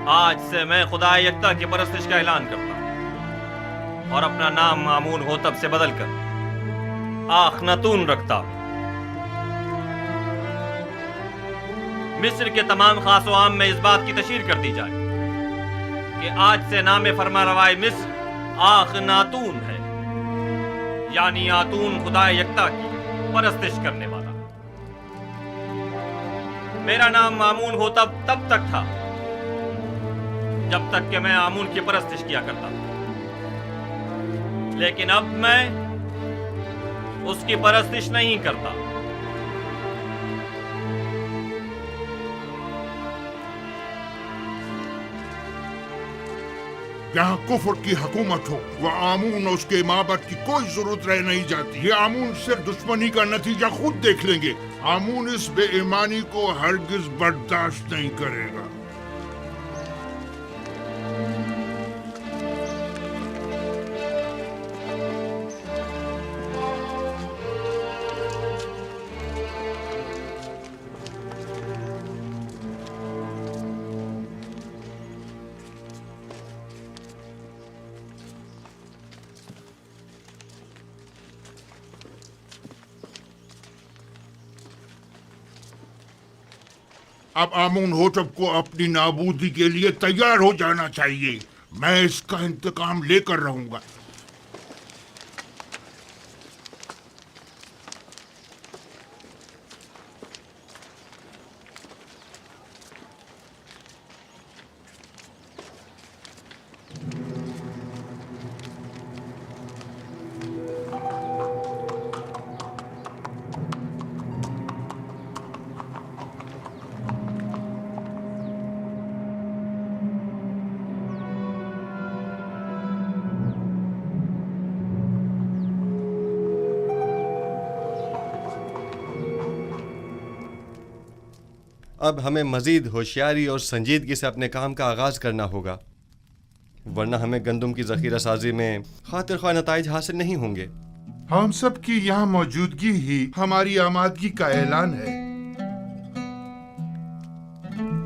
آج سے میں خدا یکتا کی پرستش کا اعلان کرتا ہوں اور اپنا نام آمون ہوتب سے بدل کر آخناتون رکھتا ہوں۔ مصر کے تمام خاص و عام میں اس بات کی تشہیر کر دی جائے کہ آج سے نام فرما روائے مصر آخناتون ہے، یعنی آتون خدا یکتا کی پرستش کرنے والا۔ میرا نام آمون ہوتب تب تک تھا جب تک کہ میں آمون کی پرستش کیا کرتا تھا، لیکن اب میں اس کی پرستش نہیں کرتا۔ یہاں کفر کی حکومت ہو، وہ آمون اور اس کے معبد کی کوئی ضرورت رہ نہیں جاتی۔ یہ آمون صرف دشمنی کا نتیجہ خود دیکھ لیں گے۔ آمون اس بے ایمانی کو ہرگز برداشت نہیں کرے گا۔ اب آمون ہوتب کو اپنی نابودی کے لیے تیار ہو جانا چاہیے۔ میں اس کا انتقام لے کر رہوں گا۔ اب ہمیں مزید ہوشیاری اور سنجیدگی سے اپنے کام کا آغاز کرنا ہوگا، ورنہ ہمیں گندم کی ذخیرہ سازی میں خاطر خواہ نتائج حاصل نہیں ہوں گے۔ ہم سب کی یہاں موجودگی ہی ہماری آمادگی کا اعلان ہے۔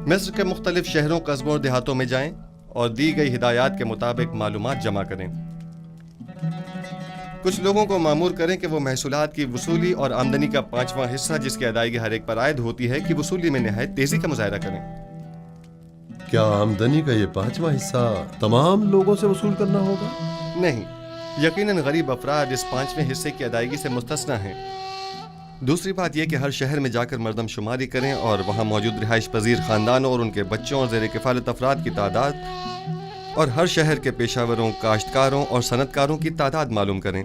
مصر کے مختلف شہروں، قصبوں اور دیہاتوں میں جائیں اور دی گئی ہدایات کے مطابق معلومات جمع کریں۔ کچھ لوگوں کو مامور کریں کہ وہ محصولات کی وصولی اور آمدنی کا 5واں حصہ جس کی ادائیگی ہر ایک پر عائد ہوتی ہے کی وصولی میں نہایت تیزی کا مظاہرہ کریں۔ کیا آمدنی کا یہ 5واں حصہ تمام لوگوں سے وصول کرنا ہوگا؟ نہیں، یقیناً غریب افراد اس 5ویں حصے کی ادائیگی سے مستثنیٰ ہیں۔ دوسری بات یہ کہ ہر شہر میں جا کر مردم شماری کریں اور وہاں موجود رہائش پذیر خاندانوں اور ان کے بچوں اور زیر کفالت افراد کی تعداد اور ہر شہر کے پیشہ وروں، کاشتکاروں اور صنعت کاروں کی تعداد معلوم کریں،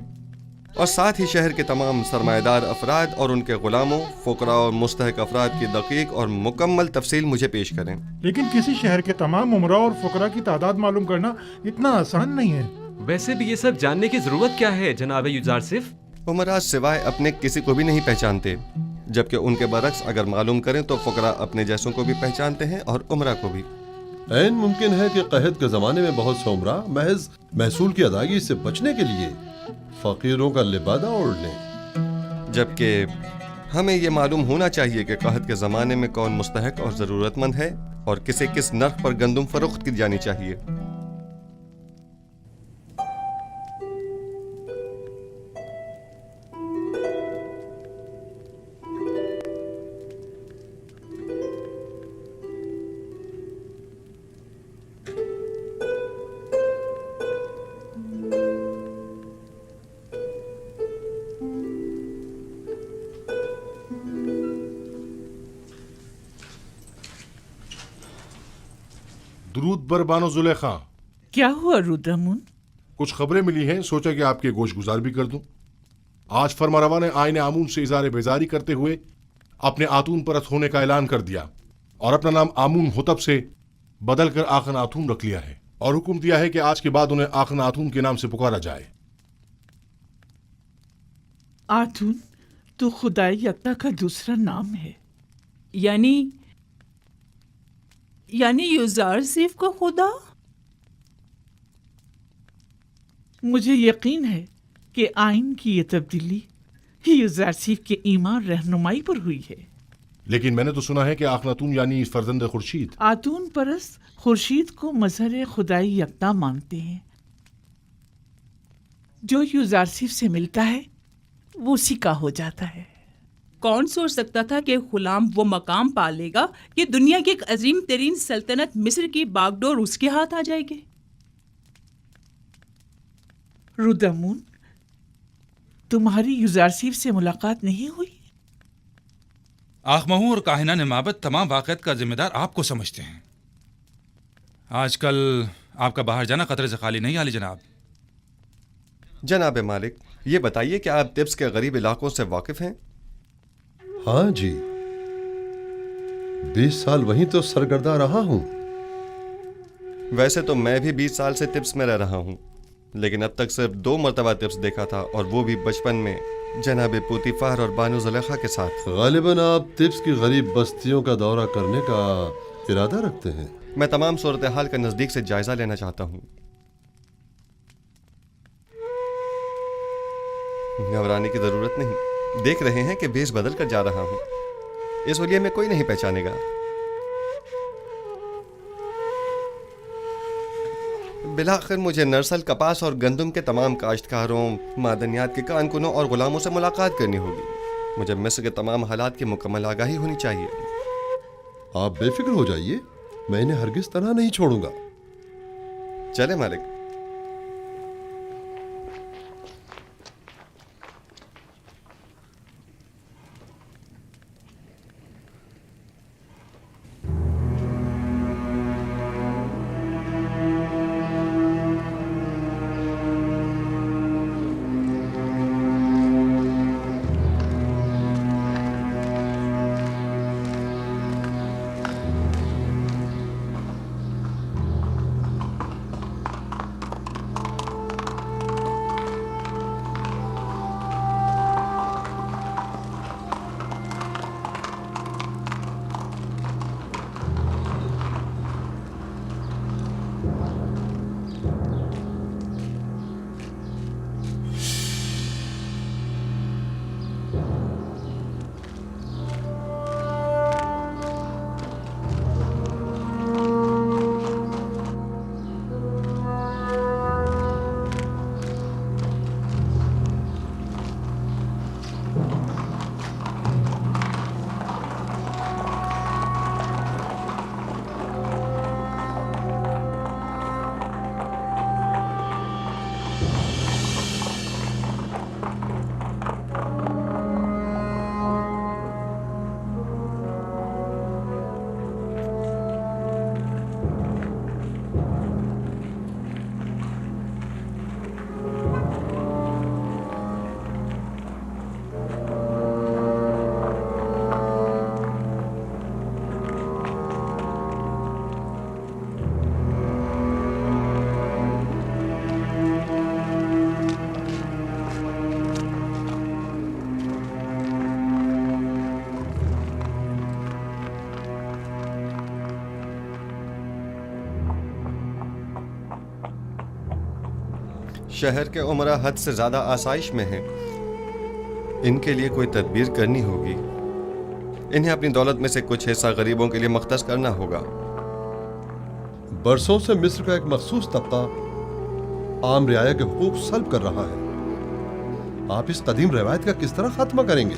اور ساتھ ہی شہر کے تمام سرمایہ دار افراد اور ان کے غلاموں، فقراء اور مستحق افراد کی دقیق اور مکمل تفصیل مجھے پیش کریں۔ لیکن کسی شہر کے تمام عمراء اور فقراء کی تعداد معلوم کرنا اتنا آسان نہیں ہے۔ ویسے بھی یہ سب جاننے کی ضرورت کیا ہے جناب یوزارسف؟ عمراء سوائے اپنے کسی کو بھی نہیں پہچانتے، جبکہ ان کے برعکس اگر معلوم کریں تو فقراء اپنے جیسوں کو بھی پہچانتے ہیں اور عمراء کو بھی۔ عین ممکن ہے کہ قحط کے زمانے میں بہت سے عمراء محض محصول کی ادائیگی سے بچنے کے لیے فقیروں کا لبادہ اوڑھ لیں، جبکہ ہمیں یہ معلوم ہونا چاہیے کہ قحط کے زمانے میں کون مستحق اور ضرورت مند ہے اور کسے کس نرخ پر گندم فروخت کی جانی چاہیے۔ درود بر بانو زلیخا۔ کیا ہوا رودرمن؟ کچھ خبریں ملی ہیں، سوچا کہ آپ کے گوش گزار بھی کر دوں۔ آج فرمانروا نے آئین آمون سے اظہار بیزاری کرتے ہوئے اپنے آتون پرست ہونے کا اعلان کر دیا اور اپنا نام آمون ہوتب سے بدل کر آخن آتون رکھ لیا ہے، اور حکم دیا ہے کہ آج کے بعد انہیں آخن آتون کے نام سے پکارا جائے۔ آتون تو خدائے یکتا کا دوسرا نام ہے، یعنی یوزارسف کا خدا؟ مجھے یقین ہے کہ آئین کی یہ تبدیلی یوزارسف کے ایمان رہنمائی پر ہوئی ہے۔ लेकिन मैंने तो सुना है कि आखनातून यानी फर्जंद खुर्शीद। आतून परस्त खुर्शीद को मजहर खुदाई यकता मानते हैं। जो यूजारसिफ से मिलता है वो उसी का हो जाता है। कौन सोच सकता था कि गुलाम वो मकाम पा लेगा कि दुनिया की एक अजीम तरीन सल्तनत मिस्र की बागडोर उसके हाथ आ जाएगी। रुदमून, तुम्हारी यूजारसिफ से मुलाकात नहीं हुई? आखमहू और काहिना नमाबत तमाम वाक़यात का जिम्मेदार आपको समझते हैं। आजकल आपका बाहर जाना खतरे से खाली नहीं आली जनाब। जनाब मालिक, ये बताइए कि आप तिब्स के गरीब इलाकों से वाकिफ हैं? हाँ जी, 20 साल वहीं तो सरगर्दा रहा हूँ। वैसे तो मैं भी 20 साल से तिब्स में रह रहा हूँ, लेकिन अब तक सिर्फ 2 मरतबा तिब्स देखा था, और वो भी बचपन में जनाब पुतीफार और बानो ज़ुलेखा के साथ। गालिबन आप तिब्स की गरीब बस्तियों का दौरा करने का इरादा रखते हैं? मैं तमाम सूरत हाल का नज़दीक से जायजा लेना चाहता हूँ। घबराने की जरूरत नहीं, देख रहे हैं कि भेष बदल कर जा रहा हूँ। इस हुलिये में कोई नहीं पहचानेगा। बिलाखिर मुझे नरसल, कपास और गंदम के तमाम काश्तकारों, मादनियात के कारकुनों और गुलामों से मुलाकात करनी होगी। मुझे मिस्र के तमाम हालात की मुकम्मल आगाही होनी चाहिए। आप बेफिक्र हो जाइए, मैं इन्हें हरगिज तनहा नहीं छोड़ूंगा। चले मालिक। शहर के उमरा हद से ज्यादा आसाइश में हैं। इनके लिए कोई तदबीर करनी होगी। इन्हें अपनी दौलत में से कुछ हिस्सा गरीबों के लिए मख्तस करना होगा। बरसों से मिस्र का एक मखसूस तबका आम रियाया के हुकूक सल्ब कर रहा है। आप इस कदीम रवायत का किस तरह खात्मा करेंगे?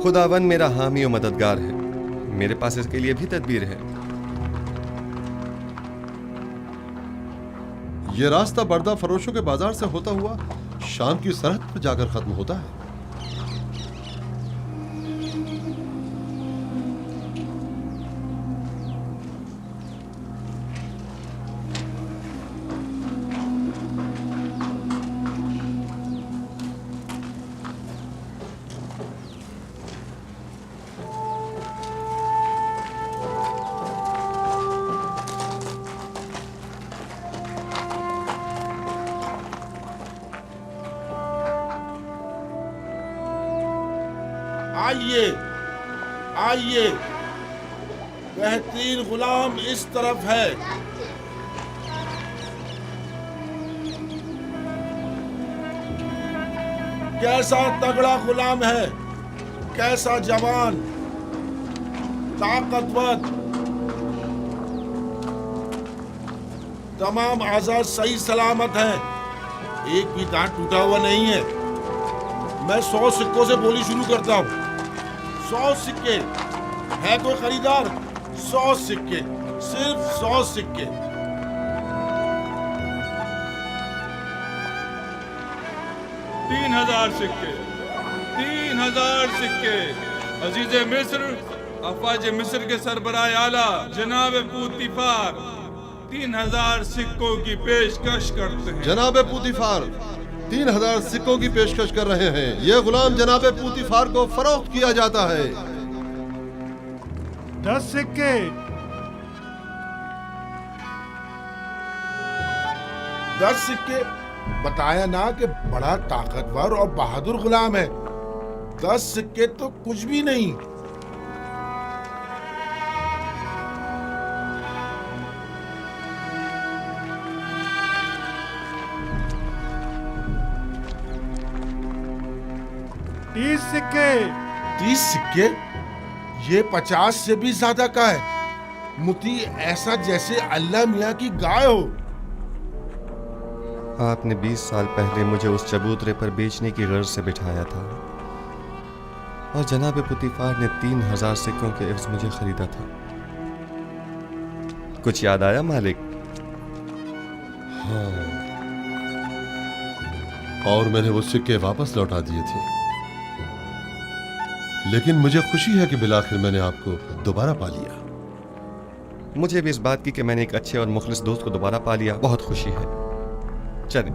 खुदावन मेरा हामी और मददगार है। मेरे पास इसके लिए भी तदबीर है। ये रास्ता बर्दा फरोशों के बाजार से होता हुआ शाम की सरहद पर जाकर खत्म होता है। आइए आइए, बेहतरीन गुलाम इस तरफ है। कैसा तगड़ा गुलाम है, ऐसा जवान, ताकतवर, तमाम आजाद सही सलामत हैं, एक भी दांत टूटा हुआ नहीं है। मैं 100 सिक्कों से बोली शुरू करता हूँ। 100 सिक्के, है कोई खरीदार? 100 सिक्के, सिर्फ 100 सिक्के। तीन 3000 सिक्के, 3000 सिक्के। अजीज मिस्र, अफवाज मिस्र के सरबराह आला जनाब पूतीफार 3000 सिक्कों की पेशकश करते हैं। जनाब पूतीफार 3000 सिक्कों की पेशकश कर रहे हैं। ये गुलाम जनाब पूतीफार को फरोख्त किया जाता है। 10 सिक्के, 10 सिक्के। बताया ना कि बड़ा ताकतवर और बहादुर गुलाम है। 10 सिक्के तो कुछ भी नहीं। तीस सिक्के, 30 सिक्के? ये 50 से भी ज्यादा का है। मुती ऐसा जैसे अल्लाह मियाँ की गाय हो। आपने 20 साल पहले मुझे उस चबूतरे पर बेचने की गर्ज से बिठाया था और जनाब पुतीफार ने 3000 सिक्कों के एवज मुझे खरीदा था। कुछ याद आया मालिक? हाँ, और मैंने वो सिक्के वापस लौटा दिए थे। लेकिन मुझे खुशी है कि बिलाखिर मैंने आपको दोबारा पा लिया। मुझे भी इस बात की कि मैंने एक अच्छे और मुखलिस दोस्त को दोबारा पा लिया बहुत खुशी है। चलें।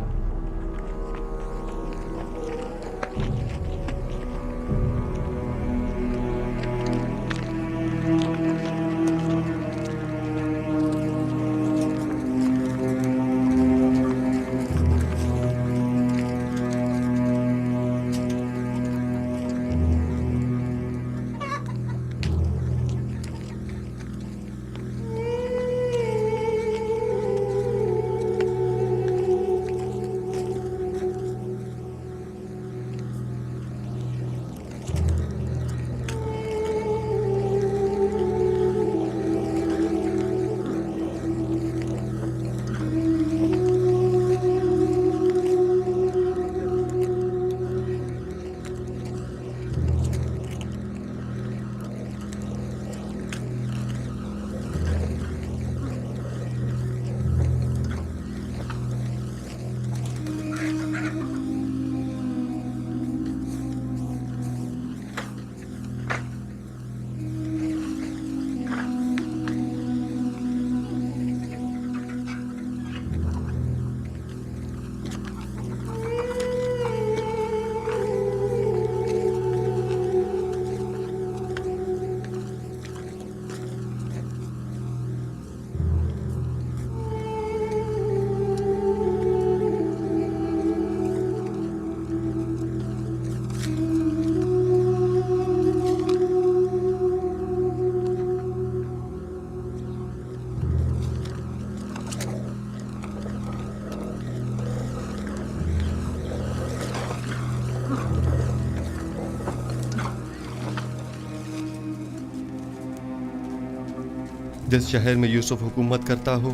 जिस शहर में यूसुफ हुकूमत करता हो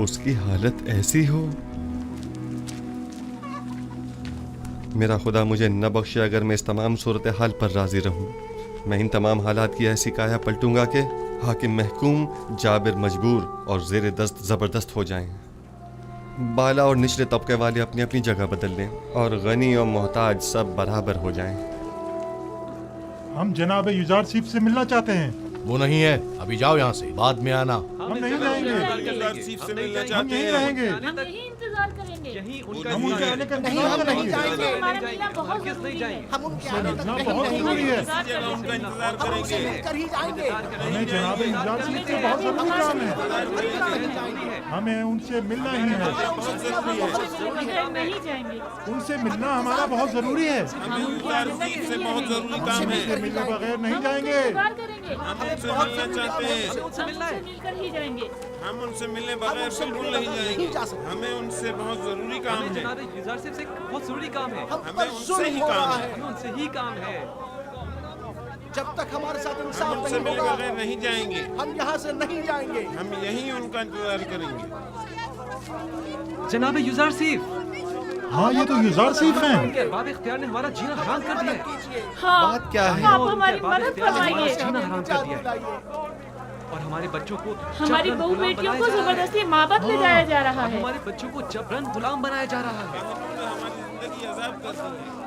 उसकी हालत ऐसी हो। मेरा खुदा मुझे न बख्शे अगर मैं इस तमाम सूरत हाल पर राजी रहूं। मैं इन तमाम हालात की ऐसी काया पलटूंगा कि हाकिम महकूम, जाबिर मजबूर और ज़ेर दस्त ज़बरदस्त हो जाएं। बाला और निचले तबके वाले अपनी अपनी जगह बदल लें और गनी और मोहताज सब बराबर हो जाएं। हम जनाब युजारसीफ से मिलना चाहते हैं। वो नहीं है, अभी जाओ यहाँ से, बाद में आना। हम नहीं जाएंगे, हम यहीं रहेंगे। हम यही इंतजार करेंगे। हम उनके आने का इंतजार करेंगे। हमारा मिलना बहुत जरूरी है। हम उनके आने का बहुत जरूरी है। हमें जनाब युजारसीफ से बहुत जरूरी काम है। हमें उनसे मिलना ही है। नहीं जाएंगे। उनसे मिलना हमारा बहुत जरूरी है। उनसे मिलने बगैर नहीं जाएंगे। हम उनसे मिलकर ही जाएंगे। हम उनसे मिलने बगैर बिल्कुल नहीं जाएंगे। हमें उनसे बहुत जरूरी काम है। जनाब युजारसीफ से बहुत जरूरी काम है। हमें उनसे ही काम है। हमें उनसे ही काम है। जब तक हमारे साथ इंसाफ नहीं होगा नहीं जाएंगे, हम यहाँ से नहीं जाएंगे, हम यहीं उनका इंतजार करेंगे। जनाब युजारसीफ, हाँ ये तो युजारसीफ हैं। उनके अरबाब इख्तियार ने हमारा जीना हराम कर दिया है। हाँ, बात क्या है? आप हमारी मदद फरमाइए। जीना हराम कर दिया है और हमारे बच्चों को हमारी बहू बेटियों को जबरदस्ती माबद ले जाया जा रहा है। हमारे बच्चों को जबरन गुलाम बनाया जा रहा है।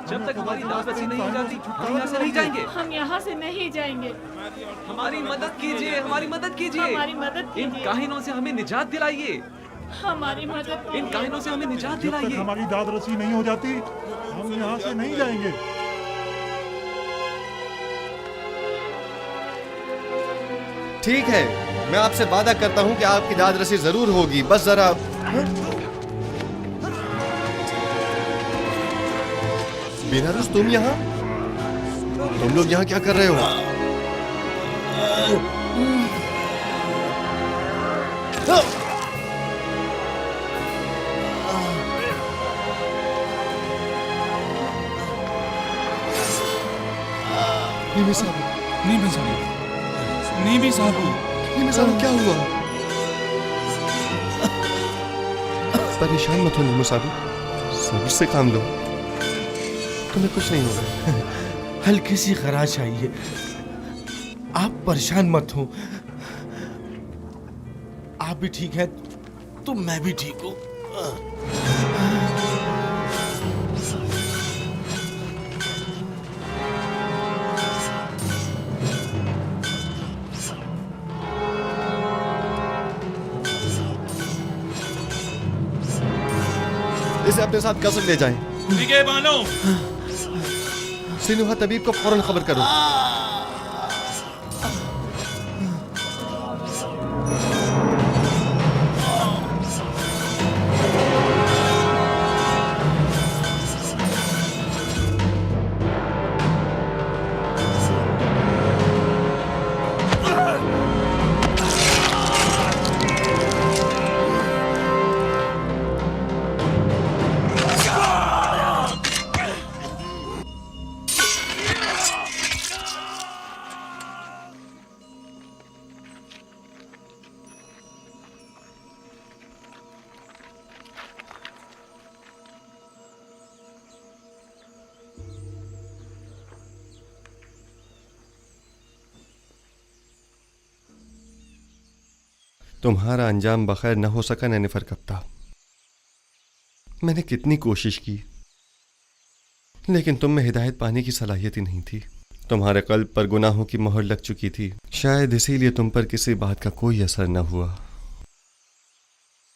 जब तक हमारी दावत नहीं हो जाती हम यहाँ से नहीं जाएंगे। हम यहाँ से नहीं जाएंगे। हमारी मदद कीजिए, हमारी मदद कीजिए, हमारी मदद इन कीजिए। काहिनों से हमें निजात दिलाइए, हमारी मदद इन कीजिए। काहिनों से हमें निजात जब तक दिलाइए। हमारी दाद रसी नहीं हो जाती हम यहाँ से नहीं जाएंगे। ठीक है, मैं आपसे वादा करता हूँ कि आपकी दाद रसी जरूर होगी, बस जरा। बेनारस, तुम यहाँ? तुम लोग यहाँ क्या कर रहे हो? नीमी साहब, नीमी साहब, नीमी साहब, नीमी साहब क्या हुआ? परेशान मत हो नीमी साहब, सब्र से काम लो, तुम्हें कुछ नहीं होगा। हल्की सी खराश आई है, आप परेशान मत हो। आप भी ठीक है तो मैं भी ठीक हूँ। इसे अपने साथ कसम ले जाएं। निगे बानो, सिनुहा तबीब को फौरन खबर करो। तुम्हारा अंजाम बखैर न हो सका नैनिफर कप्ता। मैंने कितनी कोशिश की लेकिन तुम में हिदायत पाने की सलाहियत ही नहीं थी। तुम्हारे कल्ब पर गुनाहों की मोहर लग चुकी थी, शायद इसीलिए तुम पर किसी बात का कोई असर न हुआ।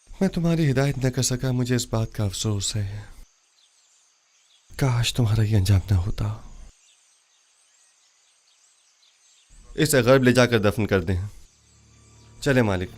मैं तुम्हारी हिदायत न कर सका, मुझे इस बात का अफसोस है। काश तुम्हारा ये अंजाम न होता। इसे गर्ब ले जाकर दफन कर दें। चले मालिक।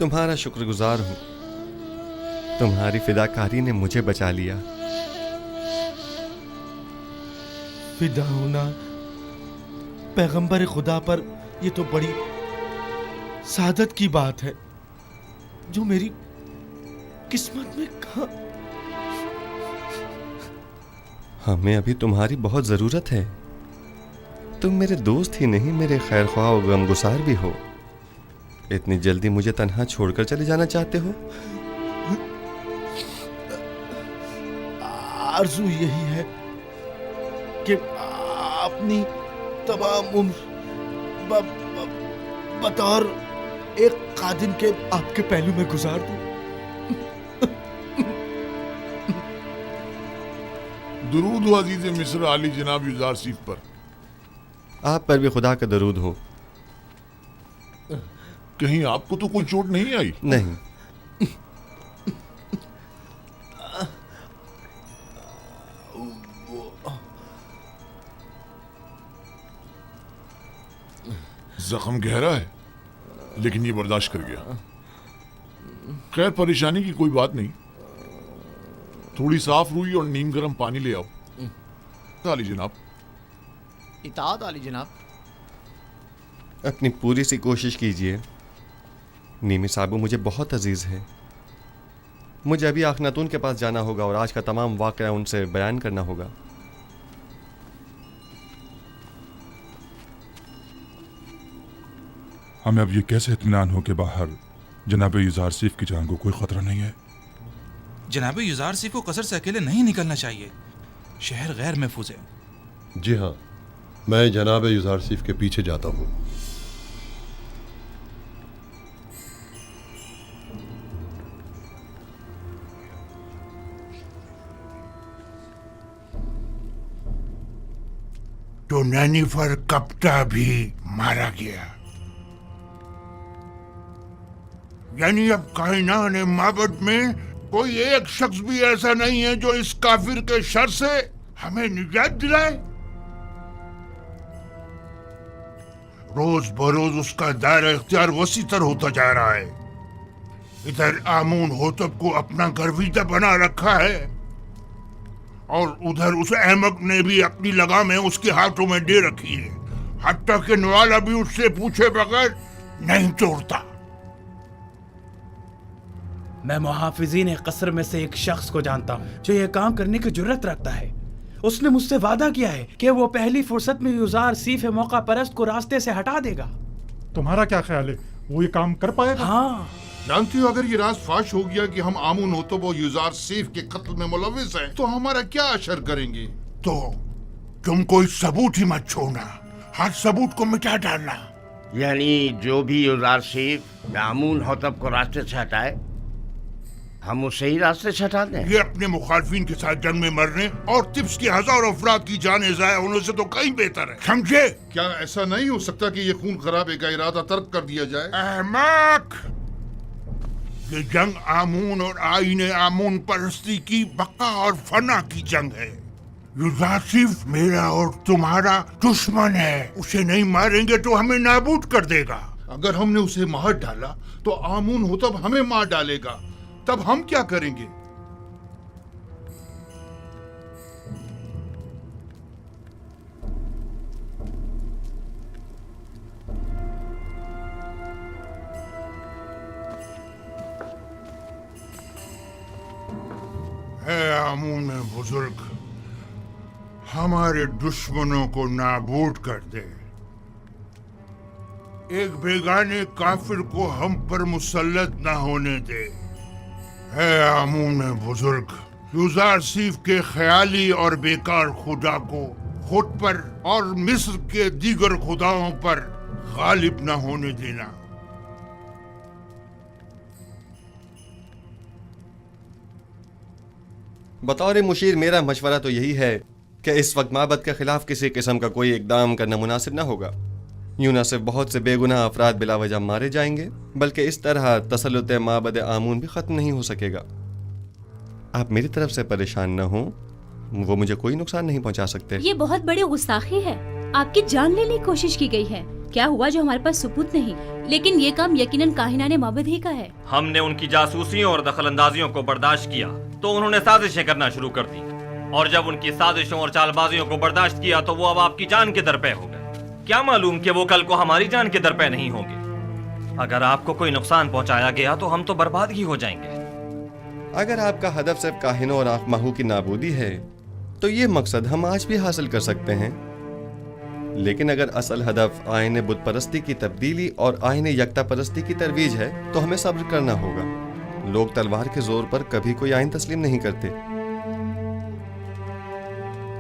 तुम्हारा शुक्रगुजार हूं, तुम्हारी फिदाकारी ने मुझे बचा लिया। फिदा होना पैगंबर खुदा पर ये तो बड़ी सादत की बात है जो मेरी किस्मत में कहा। हमें अभी तुम्हारी बहुत जरूरत है। तुम मेरे दोस्त ही नहीं, मेरे खैर ख्वाह और गमगुसार भी हो। इतनी जल्दी मुझे तन्हा छोड़कर चले जाना चाहते हो? आरज़ू यही है कि अपनी तमाम उम्र बतौर एक कादिम के आपके पहलू में गुजार दूं। दुरूद हो अजीज मिस्र आली जनाब युजारसीफ पर। आप पर भी खुदा का दरूद हो। कहीं आपको तो कोई चोट नहीं आई? नहीं। जख्म गहरा है, लेकिन ये बर्दाश्त कर गया। खैर, परेशानी की कोई बात नहीं। थोड़ी साफ रूई और नीम गर्म पानी ले आओ। आली जनाब। इताअत आली जनाब। अपनी पूरी सी कोशिश कीजिए। नीमी साबू मुझे बहुत अजीज है। मुझे अभी आखनातून के पास जाना होगा और आज का तमाम वाक़या उनसे बयान करना होगा। हमें अब ये कैसे इत्मीनान हो कि बाहर जनाब युजारसीफ की जान को कोई खतरा नहीं है? जनाब युजारसीफ को कसर से अकेले नहीं निकलना चाहिए। शहर गैर महफूज है। जी हाँ, मैं जनाब युजारसीफ के पीछे जाता हूँ। तो नैनीफर कप्ता भी मारा गया। यानी अब कायनात माबद में कोई एक शख्स भी ऐसा नहीं है जो इस काफिर के शर से हमें निजात दिलाए। रोज बरोज उसका दायरा इख्तियार वसी तर होता जा रहा है। इधर आमून होतब को अपना गर्विदा बना रखा है और उधर उस अहमक ने भी अपनी लगामें उसके हाथों में दे रखी है। हत्ता कि नवाला भी उससे पूछे बगैर नहीं तोड़ता। मैं मुहाफिजीन कसर में से एक शख्स को जानता हूँ जो यह काम करने की जुर्रत रखता है। उसने मुझसे वादा किया है कि वो पहली फुर्सत में युजारसीफ मौका परस्त को रास्ते से हटा देगा। तुम्हारा क्या ख्याल है, वो ये काम कर पाएगा? हाँ। जानती हो, अगर ये राज फाश हो गया कि हम आमून होतब और युजारसीफ के कत्ल में मुलविस हैं, तो हमारा क्या असर करेंगे? तो तुम कोई सबूत ही मत छोड़ना, हर सबूत को मिटा डालना। यानी जो भी युजारसीफ आमून होतब को रास्ते से हटाए, हम उसे ही रास्ते से हटा दें। ये अपने मुखालफिन के साथ जंग में मरने और तिब्स के हजारों अफराद की जानें ज़ाया होने से तो कहीं बेहतर है। समझे? क्या ऐसा नहीं हो सकता कि ये खून खराबे का इरादा तर्क कर दिया जाए? अहमक! ये जंग आमून और आईने आमून परस्ती की बका और फना की जंग है। युजारसीफ मेरा और तुम्हारा दुश्मन है। उसे नहीं मारेंगे तो हमें नाबूद कर देगा। अगर हमने उसे मार डाला तो आमून होतब हमें मार डालेगा। तब हम क्या करेंगे? है आमून बुजुर्ग, हमारे दुश्मनों को नाबूद कर दे। एक बेगाने काफिर को हम पर मुसल्लत न होने दे। है आमून बुजुर्ग, युजारसीफ के ख्याली और बेकार खुदा को खुद पर और मिस्र के दीगर खुदाओं पर गालिब न होने देना। बतौर मुशीर मेरा मशवरा तो यही है कि इस वक्त माबद के खिलाफ किसी किस्म का कोई इकदाम करना मुनासिब न होगा। यूं न सिर्फ बहुत से बेगुनाह अफराद बिला वजह मारे जाएंगे, बल्कि इस तरह तसल्लुत माबद आमून भी ख़त्म नहीं हो सकेगा। आप मेरी तरफ से परेशान न हों, वो मुझे कोई नुकसान नहीं पहुंचा सकते। ये बहुत बड़ी गुस्ताखी है। आपकी जान लेने की कोशिश की गई है। क्या हुआ जो हमारे पास सबूत नहीं, लेकिन ये काम यकीनन काहिनाने माबद ही का है। हमने उनकी जासूसियों और दखलंदाजियों को बर्दाश्त किया तो उन्होंने साजिशें करना शुरू कर दी, और जब उनकी साजिशों और चालबाजियों को बर्दाश्त किया तो वो अब आपकी जान के दरपे हो गए। क्या मालूम कि वो कल को हमारी जान के दरपे नहीं होंगे। अगर आपको कोई नुकसान पहुंचाया गया तो हम तो बर्बाद ही हो जाएंगे। अगर आपका हदफ सिर्फ काहिनों और आखमाहू की नाबूदी है तो ये मकसद हम आज भी हासिल कर सकते हैं। लेकिन अगर असल हदफ आईने बुत परस्ती की तब्दीली और आईने यकता परस्ती की तरवीज है तो हमें सब्र करना होगा। लोग तलवार के जोर पर कभी कोई आइन तस्लीम नहीं करते।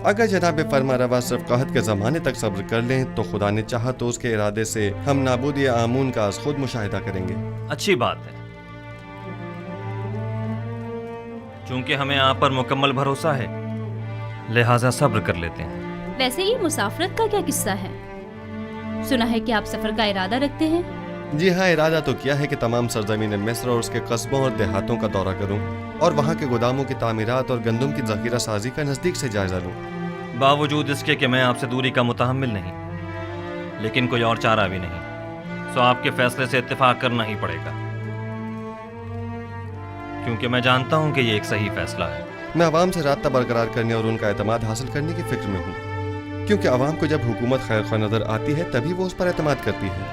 अगर जनाब फरमारवा सिर्फ कहत के ज़माने तक सब्र कर लें तो खुदा ने चाहा तो उसके इरादे से हम नाबूदी आमून का खुद मुशाहिदा करेंगे। अच्छी बात है, चूंकि हमें आप पर मुकम्मल भरोसा है। लिहाजा सब्र कर लेते हैं। वैसे ये मुसाफरत का क्या किस्सा है? सुना है कि आप सफर का इरादा रखते हैं। जी हाँ, इरादा तो किया है कि तमाम सरजमीन मिस्र और उसके कस्बों और देहातों का दौरा करूं और वहाँ के गोदामों की तामीरात और गंदम की ज़ख़ीरा साजी का नज़दीक से जायजा लूं। बावजूद इसके कि मैं आपसे दूरी का मुतहम्मिल नहीं, लेकिन कोई और चारा भी नहीं, सो आपके फैसले से इत्तेफाक करना ही पड़ेगा, क्योंकि मैं जानता हूँ कि ये एक सही फैसला है। मैं आवाम से राब्ता बरकरार करने और उनका एतमाद हासिल करने की फिक्र में हूँ, क्योंकि आवाम को जब हुकूमत खैर ख्वाह नज़र आती है तभी वो उस पर एतमाद करती है।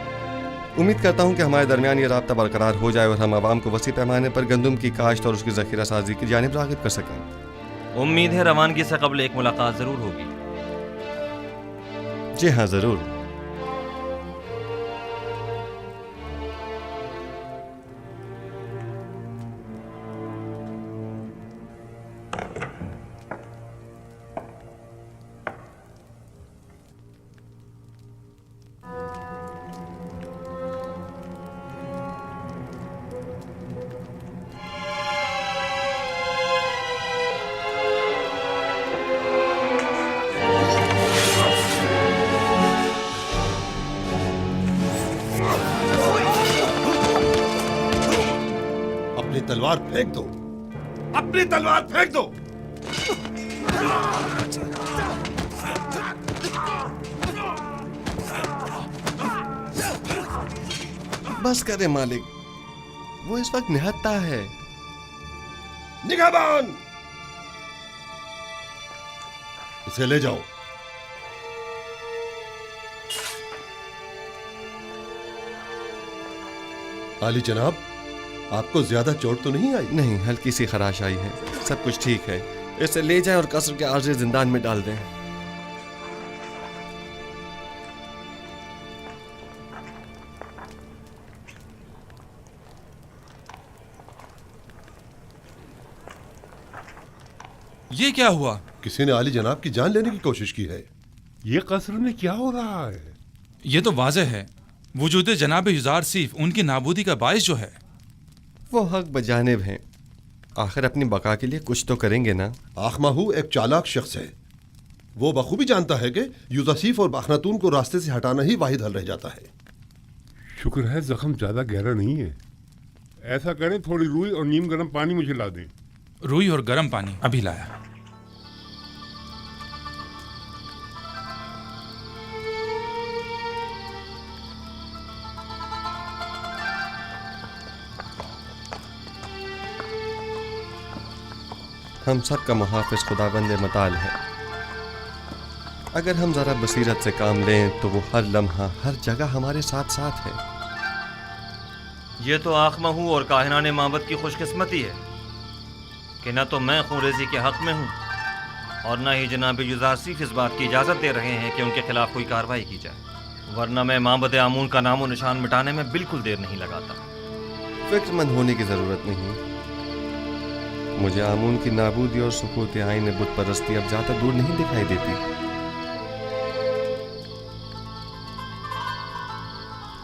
उम्मीद करता हूँ कि हमारे दरमियान ये राब्ता बरकरार हो जाए और हम आवाम को वसी पैमाने पर गंदम की काश्त और उसकी ज़ख़ीरा साजी की जानिब राग़िब कर सकें। उम्मीद है रवानगी से कबल एक मुलाकात ज़रूर होगी। जी हाँ, ज़रूर। तलवार फेंक दो, अपनी तलवार फेंक दो। बस करे मालिक, वो इस वक्त निहत्ता है। निगाहबान, इसे ले जाओ। आली जनाब, आपको ज्यादा चोट तो नहीं आई? नहीं, हल्की सी खराश आई है, सब कुछ ठीक है। इसे ले जाएं और कसर के आर्ज़ी जिंदान में डाल दें। ये क्या हुआ? किसी ने आली जनाब की जान लेने की कोशिश की है। ये कसर में क्या हो रहा है? ये तो वाज़ेह है, वजूद जनाब युज़ार सीफ उनकी नाबूदी का बाइस जो है। वो हक बजानिब हैं, आखिर अपनी बका के लिए कुछ तो करेंगे ना। आखमाहू एक चालाक शख्स है, वो बखूबी जानता है कि यूसुफ और अखनातून को रास्ते से हटाना ही वाहिद हल रह जाता है। शुक्र है जख्म ज्यादा गहरा नहीं है। ऐसा करें, थोड़ी रूई और नीम गर्म पानी मुझे ला दें। रूई और गर्म पानी अभी लाया। हम सब का मुहाफिज खुदाबंद मताल है। अगर हम जरा बसीरत से काम लें तो वो हर लम्हा हर जगह हमारे साथ साथ है। ये तो आखमहू और काहिनाने माबद की खुशकिस्मती है कि न तो मैं खूरेजी के हक में हूँ और न ही जनाब युज़ार सीफ इस बात की इजाज़त दे रहे हैं कि उनके खिलाफ कोई कार्रवाई की जाए, वरना मैं माबद आमून का नामो निशान मिटाने में बिल्कुल देर नहीं लगाता। फिक्रमंद होने की ज़रूरत नहीं। मुझे आमून की नाबूदी और सुकूत आईन बुत परस्ती अब ज़्यादा दूर नहीं दिखाई देती।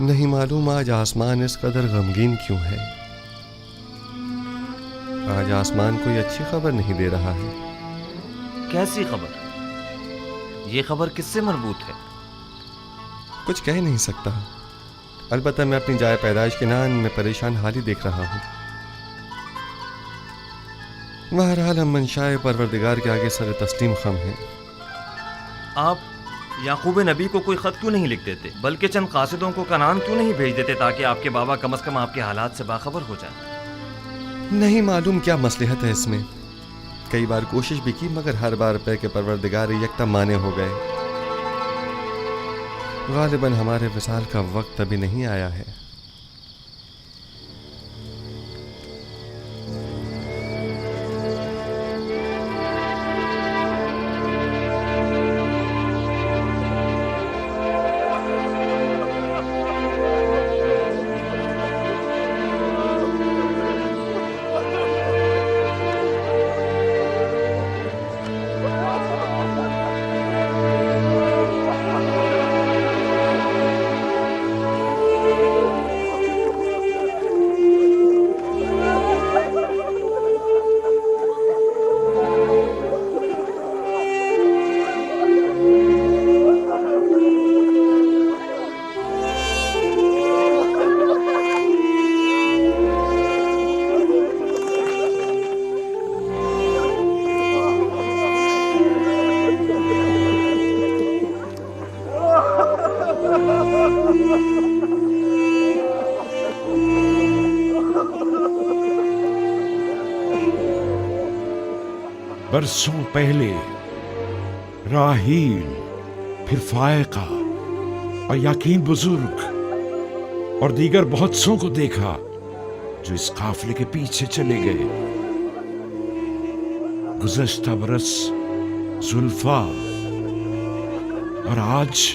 नहीं मालूम आज आसमान इस कदर गमगीन क्यों है। आज आसमान कोई अच्छी खबर नहीं दे रहा है। कैसी खबर? ये खबर किससे मरबूत है? कुछ कह नहीं सकता। अलबत्ता मैं अपनी जाए पैदाइश के नान में परेशान हाल ही देख रहा हूँ। बहरहाल हम मंशाए परवरदिगार के आगे सर तस्लीम खम हैं। आप याकूब नबी को कोई ख़त क्यों नहीं लिख देते, बल्कि चंद कासिदों को कनान क्यों नहीं भेज देते ताकि आपके बाबा कम से कम आपके हालात से बाखबर हो जाए? नहीं मालूम क्या मसलहत है इसमें। कई बार कोशिश भी की मगर हर बार पे के परवरदिगार यकता माने हो गए। गालिबन हमारे विसाल का वक्त अभी नहीं आया है। बरसों पहले राहील, फिर फायका और याकीन बुजुर्ग और दीगर बहुत सौ को देखा जो इस काफिले के पीछे चले गए। गुज़श्ता बरस जुल्फा और आज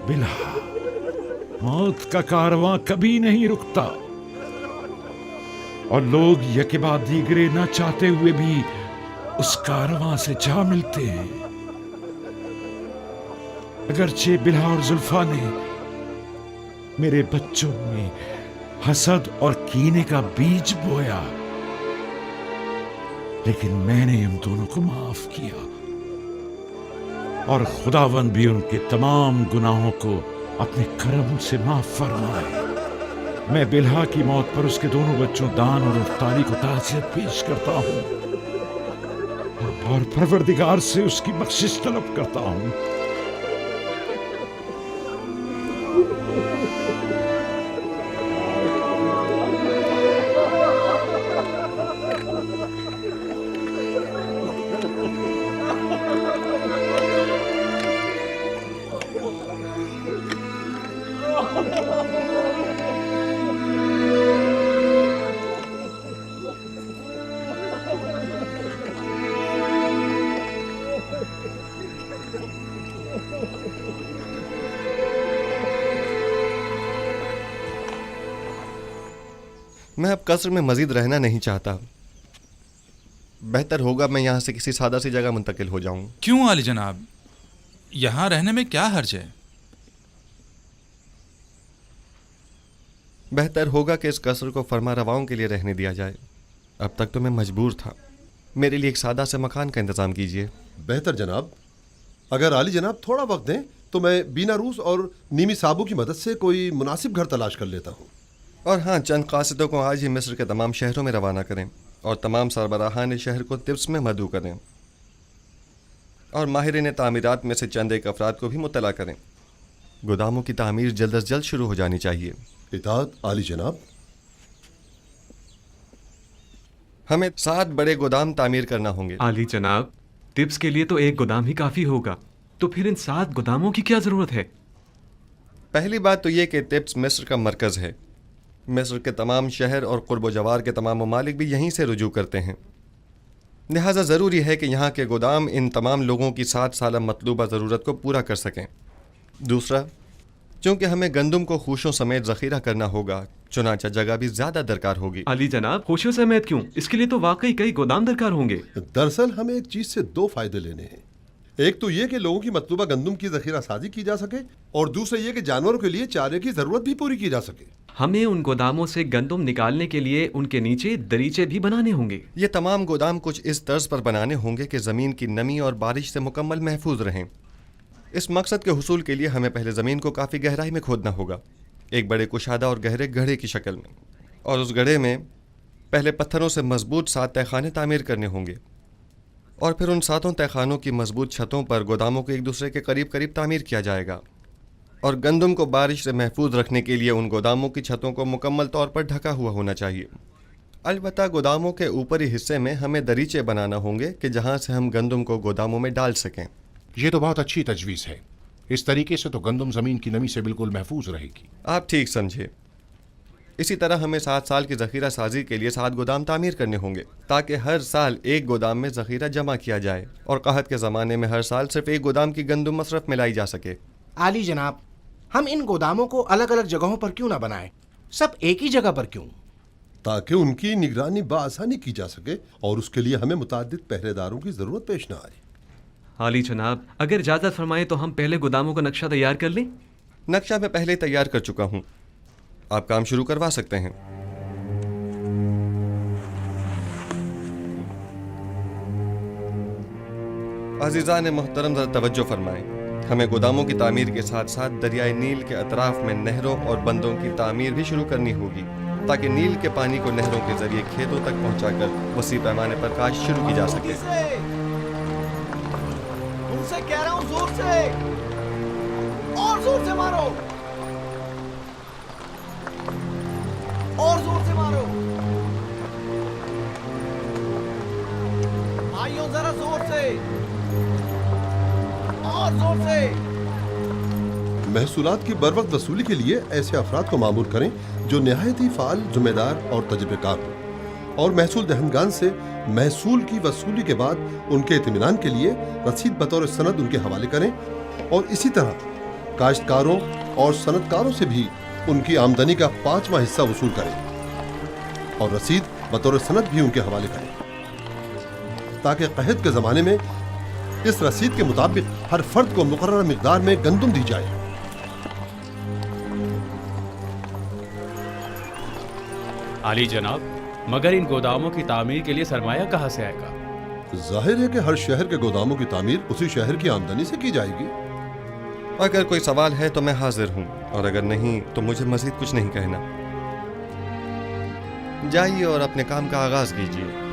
बिल्हा। मौत का कारवां कभी नहीं रुकता और लोग यके बाद दीगरे न चाहते हुए भी उस कारवां से जा मिलते हैं। अगरचे बिल्हा और जुल्फा ने मेरे बच्चों में हसद और कीने का बीज बोया, लेकिन मैंने उन दोनों को माफ किया और खुदावंद भी उनके तमाम गुनाहों को अपने करम से माफ फरमाए। मैं बिल्हा की मौत पर उसके दोनों बच्चों दान और अफ्तारी को ताज़ियत पेश करता हूँ और परवरदिगार से उसकी बख्शिश तलब करता हूँ। मैं अब कस्र में मजीद रहना नहीं चाहता। बेहतर होगा मैं यहाँ से किसी सादा सी जगह मुंतकिल हो जाऊं। क्यों आली जनाब, यहाँ रहने में क्या हर्ज है? बेहतर होगा कि इस कस्र को फरमा रवाओं के लिए रहने दिया जाए। अब तक तो मैं मजबूर था। मेरे लिए एक सादा से मकान का इंतज़ाम कीजिए। बेहतर जनाब, अगर आली जनाब थोड़ा वक्त दें तो मैं बीना रूस और नीमी साबू की मदद से कोई मुनासिब घर तलाश कर लेता हूँ। और हाँ, चंद कासिदों को आज ही मिस्र के तमाम शहरों में रवाना करें और तमाम सरबराहान शहर को तिब्स में मदऊ करें और माहिरीन तामीरात में से चंद एक अफराद को भी मुत्तला करें। गोदामों की तामीर जल्द अज जल्द शुरू हो जानी चाहिए। इताअत आली जनाब। हमें 7 बड़े गोदाम तामीर करना होंगे। आली जनाब, तिब्स के लिए तो एक गोदाम ही काफ़ी होगा, तो फिर इन 7 गोदामों की क्या ज़रूरत है? पहली बात तो ये कि तिब्स मिस्र का मरकज़ है। मिस्र के तमाम शहर और कुर्ब जवार के तमाम ममालिक भी यहीं से रुजू करते हैं। लिहाजा ज़रूरी है कि यहाँ के गोदाम इन तमाम लोगों की 7 साला मतलूबा ज़रूरत को पूरा कर सकें। दूसरा, चूँकि हमें गंदम को खुशों समेत ज़ख़ीरा करना होगा, चुनाचा जगह भी ज़्यादा दरकार होगी। अली जनाब, खुशियों समेत क्यों? इसके लिए तो वाकई कई गोदाम दरकार होंगे। दरअसल हमें एक चीज़ से 2 फ़ायदे लेने हैं। एक तो ये कि लोगों की मतलूबा गंदम की ज़ख़ीरा साजी की जा सके और दूसरा ये कि जानवरों के लिए चारे की ज़रूरत भी पूरी की जा सके। हमें उन गोदामों से गंदम निकालने के लिए उनके नीचे दरीचे भी बनाने होंगे। ये तमाम गोदाम कुछ इस तर्ज पर बनाने होंगे कि ज़मीन की नमी और बारिश से मुकम्मल महफूज रहें। इस मकसद के हुसूल के लिए हमें पहले ज़मीन को काफ़ी गहराई में खोदना होगा, एक बड़े कुशादा और गहरे गड्ढे की शक्ल में, और उस गड्ढे में पहले पत्थरों से मजबूत 7 तहखाने तामीर करने होंगे और फिर उन 7 तहखानों की मजबूत छतों पर गोदामों को एक दूसरे के करीब करीब तामीर किया जाएगा। और गंदम को बारिश से महफूज रखने के लिए उन गोदामों की छतों को मुकम्मल तौर पर ढका हुआ होना चाहिए। अलबत्ता गोदामों के ऊपरी हिस्से में हमें दरीचे बनाना होंगे कि जहाँ से हम गंदम को गोदामों में डाल सकें। ये तो बहुत अच्छी तजवीज़ है। इस तरीके से तो गंदम ज़मीन की नमी से बिल्कुल महफूज रहेगी। आप ठीक समझे। इसी तरह हमें 7 साल की ज़ख़ीरा साजी के लिए 7 गोदाम तामीर करने होंगे ताकि हर साल एक गोदाम में ज़ख़ीरा जमा किया जाए और कहत के ज़माने में हर साल सिर्फ एक गोदाम की गंदम मसरफ में लाई जा सके। आली जनाब, हम इन गोदामों को अलग अलग जगहों पर क्यों ना बनाएं? सब एक ही जगह पर क्यों? ताकि उनकी निगरानी बआसानी की जा सके और उसके लिए हमें मुताद्दिद पहरेदारों की ज़रूरत पेश ना आए। आली जनाब, अगर इजाज़त फरमाएं तो हम पहले गोदामों का नक्शा तैयार कर लें। नक्शा मैं पहले तैयार कर चुका हूँ, आप काम शुरू करवा सकते हैं। अज़ीज़ान मोहतरम, ज़रा तवज्जो फरमाएं। हमें गोदामों की तामीर के साथ साथ दरियाए नील के अतराफ में नहरों और बंदों की तामीर भी शुरू करनी होगी ताकि नील के पानी को नहरों के जरिए खेतों तक पहुंचाकर वसी पैमाने पर काश्त शुरू की जा सके। उनसे कह रहा हूं, जोर से और जोर से मारो, और जोर से मारो। भाइयों और जोर से। महसूलात की बरवक्त वसूली के लिए ऐसे अफराद को मामूर करें जो नहायत ही फाल, जिम्मेदार और तजुर्बेकार हों, और महसूल दहनगान से महसूल की वसूली के बाद उनके इत्मीनान के लिए रसीद बतौर सनद उनके हवाले करें, और इसी तरह काश्तकारों और सनतकारों से भी उनकी आमदनी का 5वां हिस्सा वसूल करें और रसीद बतौर सनद भी उनके हवाले करें, ताकि क़हत के ज़माने में इस रसीद के मुताबिक हर फर्द को मुकर्रर मिक़दार में गंदुम दी जाए। आली जनाब, मगर इन गोदामों की तामीर के लिए सरमाया कहाँ से आएगा? जाहिर है कि हर शहर के गोदामों की तामीर उसी शहर की आमदनी से की जाएगी। अगर कोई सवाल है तो मैं हाजिर हूँ, और अगर नहीं तो मुझे मज़ीद कुछ नहीं कहना। जाइए और अपने काम का आगाज कीजिए।